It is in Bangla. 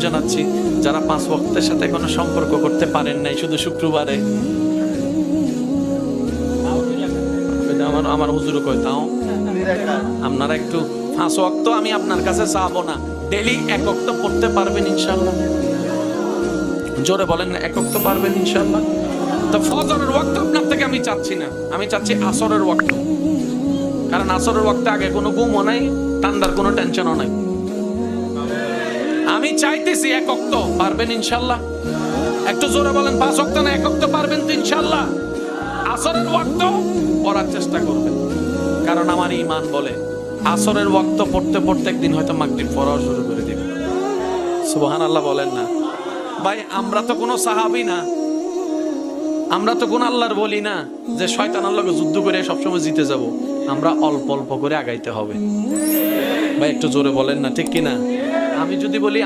জানাচ্ছি, যারা 5 ওয়াক্তের সাথে কোনো সম্পর্ক করতে পারেন নাই, শুধু শুক্রবারে আমার হুজুরও কয় তাও আপনারা একটু 5 ওয়াক্ত আমি আপনার কাছে চাবো না, ডেলি 1 ওয়াক্ত পড়তে পারবেন ইনশাআল্লাহ? জোরে বলেন না, 1 ওয়াক্ত পারবেন ইনশাআল্লাহ? তো ফজরের ওয়াক্ত আপনার থেকে আমি চাচ্ছি না, আমি চাচ্ছি আসরের ওয়াক্ত। কারণ আসরের ওয়াক্তে আগে কোনো ঘুমও নাই, ঠান্ডার কোনো টেনশনও নাই। আমি চাইতেছি 1 ওয়াক্ত পারবেন ইনশাআল্লাহ? একটু জোরে বলেন, 5 ওয়াক্ত না 1 ওয়াক্ত পারবেন তো ইনশাআল্লাহ? আসরের ওয়াক্ত পড়ার চেষ্টা করবেন, কারণ আমার ঈমান বলে আসরের ওয়াক্ত পড়তে পড়তে একদিন হয়তো মাগরিব পড়াও শুরু করে দিবে। সুবহানাল্লাহ বলেন না ভাই? আমরা তো কোনো সাহাবী না, আমরা তো কোন আল্লাহর বলি না যে শয়তান আল্লাহকে যুদ্ধ করে সবসময় জিতে যাব। আমরা অল্প অল্প করে আগাইতে হবে ভাই, একটু জোরে বলেন না, ঠিক কিনা? আমরা যদি বলি